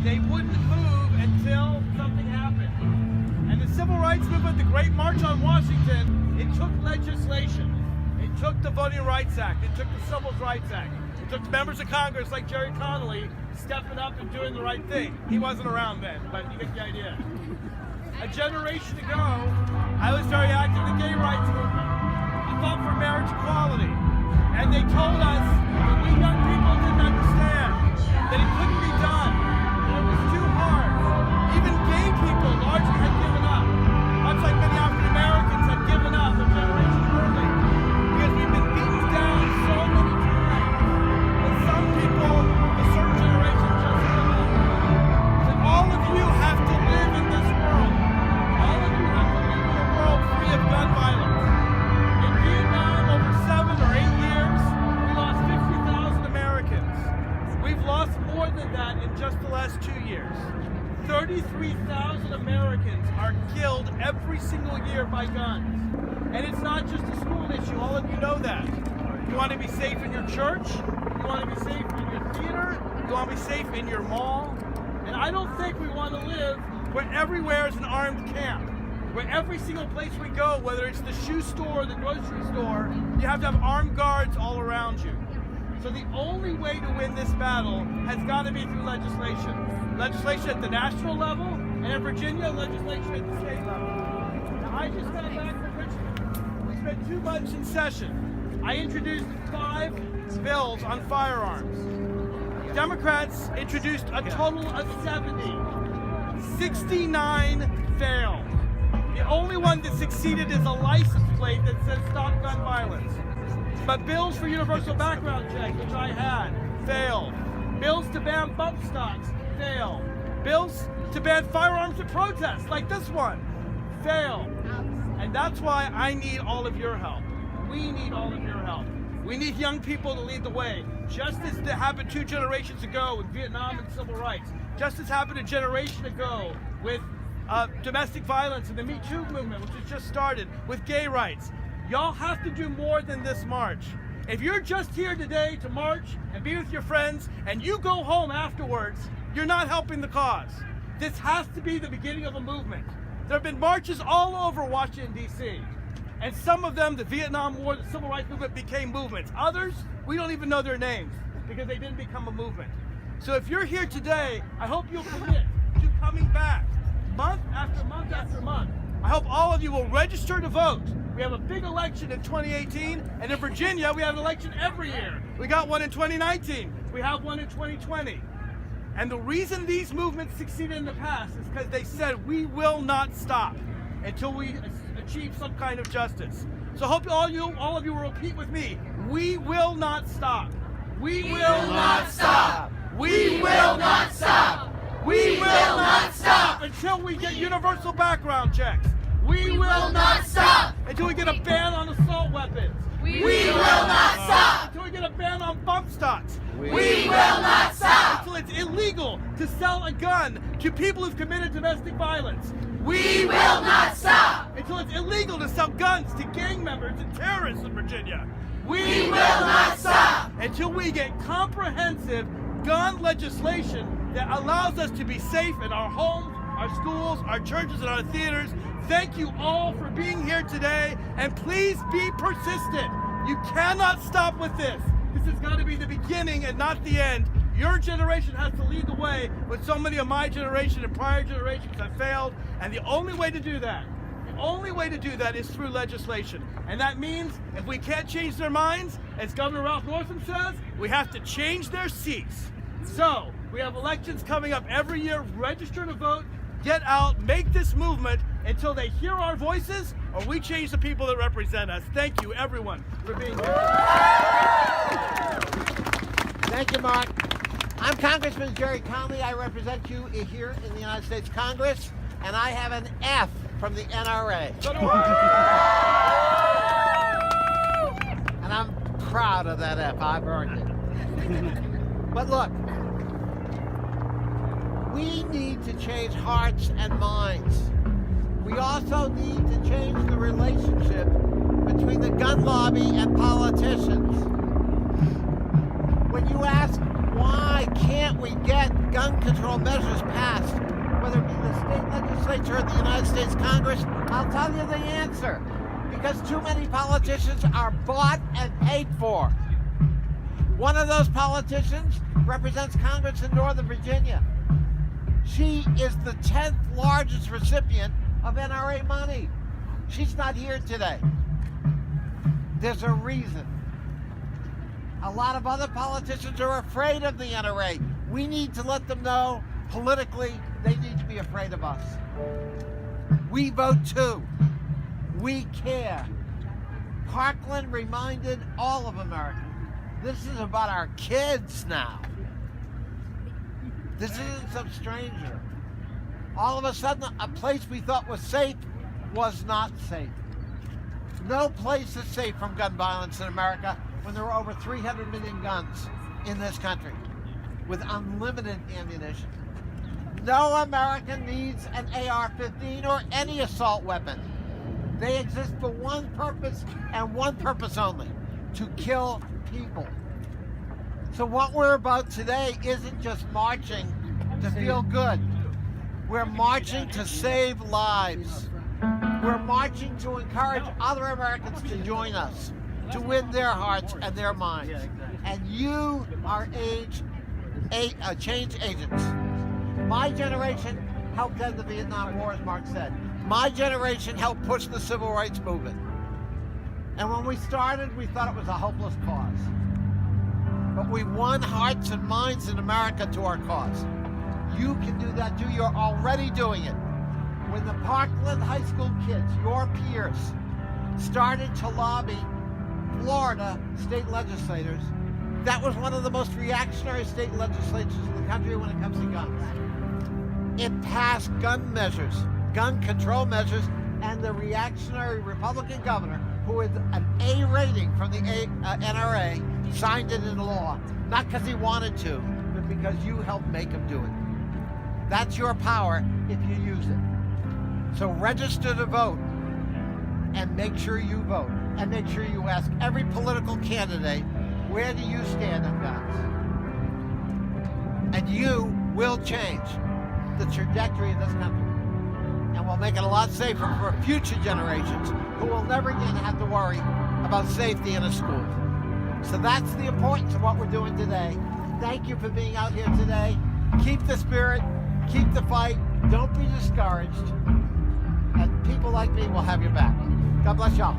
they wouldn't move until something happened. And the Civil Rights Movement, the Great March on Washington, it took legislation. It took the Voting Rights Act. It took the Civil Rights Act. It took members of Congress like Gerry Connolly stepping up and doing the right thing. He wasn't around then, but you get the idea. A generation ago, I was very active in the gay rights movement. I fought for marriage equality. And they told us that we young people didn't understand that it couldn't be done, that it was too hard. Even gay people largely had given up, much like many African Americans had given up a generation early, because we've been beaten down so many times that some people, a certain generation, just give up. That all of you have to live in this world. All of you have to live in a world free of gun violence. In Vietnam, over 7 or 8 years, we lost 50,000 Americans. We've lost more than that in just the last 2 years. 33,000 Americans are killed every single year by guns. And it's not just a school issue, all of you know that. You want to be safe in your church, you want to be safe in your theater, you want to be safe in your mall. And I don't think we want to live where everywhere is an armed camp. Where every single place we go, whether it's the shoe store or the grocery store, you have to have armed guards all around you. So the only way to win this battle has got to be through legislation. Legislation at the national level, and in Virginia, legislation at the state level. Now, I just got back from Richmond. We spent 2 months in session. I introduced 5 bills on firearms. Democrats introduced a total of 70. 69 failed. The only one that succeeded is a license plate that says stop gun violence. But bills for universal background check, which I had, failed. Bills to ban bump stocks, failed. Bills to ban firearms at protests, like this one, failed. And that's why I need all of your help. We need all of your help. We need young people to lead the way. Just as it happened 2 generations ago with Vietnam and civil rights. Just as happened a generation ago with domestic violence and the Me Too movement, which has just started, with gay rights. Y'all have to do more than this march. If you're just here today to march and be with your friends and you go home afterwards, you're not helping the cause. This has to be the beginning of a movement. There have been marches all over Washington, D.C. And some of them, the Vietnam War, the Civil Rights Movement, became movements. Others, we don't even know their names because they didn't become a movement. So if you're here today, I hope you'll commit to coming back month after month after month. I hope all of you will register to vote. We have a big election in 2018, and in Virginia, we have an election every year. We got one in 2019. We have one in 2020. And the reason these movements succeeded in the past is because they said, we will not stop until we achieve some kind of justice. So I hope all of you will repeat with me, we will not stop. We will not stop. We will not stop. We will not stop until we get universal background checks. We will not stop until we get a ban on assault weapons. We will not stop until we get a ban on bump stocks. We will not stop until it's illegal to sell a gun to people who've committed domestic violence. We will not stop until it's illegal to sell guns to gang members and terrorists in Virginia. We will not stop until we get comprehensive gun legislation that allows us to be safe in our homes, our schools, our churches, and our theaters. Thank you all for being here today, and please be persistent. You cannot stop with this. This has got to be the beginning and not the end. Your generation has to lead the way when so many of my generation and prior generations have failed, and the only way to do that, is through legislation. And that means if we can't change their minds, as Governor Ralph Northam says, we have to change their seats. So, we have elections coming up every year. Register to vote, get out, make this movement until they hear our voices or we change the people that represent us. Thank you, everyone, for being here. Thank you, Mark. I'm Congressman Gerry Connolly. I represent you here in the United States Congress, and I have an F from the NRA. So do I. And I'm proud of that F. I've earned it. But look, we need to change hearts and minds. We also need to change the relationship between the gun lobby and politicians. When you ask, why can't can't we get gun control measures passed, whether it be the state legislature or the United States Congress? I'll tell you the answer. Because too many politicians are bought and paid for. One of those politicians represents Congress in Northern Virginia. She is the 10th largest recipient of NRA money. She's not here today. There's a reason. A lot of other politicians are afraid of the NRA. We need to let them know politically they need to be afraid of us. We vote too. We care. Parkland reminded all of America, this is about our kids now. This isn't some stranger. All of a sudden, a place we thought was safe was not safe. No place is safe from gun violence in America when there are over 300 million guns in this country with unlimited ammunition. No American needs an AR-15 or any assault weapon. They exist for one purpose and one purpose only, to kill people. So what we're about today isn't just marching to feel good. We're marching to save lives. We're marching to encourage other Americans to join us, to win their hearts and their minds. And you are change agents. My generation helped end the Vietnam War, as Mark said. My generation helped push the civil rights movement. And when we started, we thought it was a hopeless cause. But we won hearts and minds in America to our cause. You can do that too. You're already doing it. When the Parkland High School kids, your peers, started to lobby Florida state legislators, that was one of the most reactionary state legislatures in the country when it comes to guns. It passed gun measures, gun control measures, and the reactionary Republican governor, who is an A rating from the NRA, signed it into law. Not because he wanted to, but because you helped make him do it. That's your power if you use it. So register to vote and make sure you vote. And make sure you ask every political candidate, where do you stand on guns? And you will change the trajectory of this country. And we'll make it a lot safer for future generations who will never again have to worry about safety in a school. So that's the importance of what we're doing today. Thank you for being out here today. Keep the spirit, keep the fight, don't be discouraged. And people like me will have your back. God bless y'all.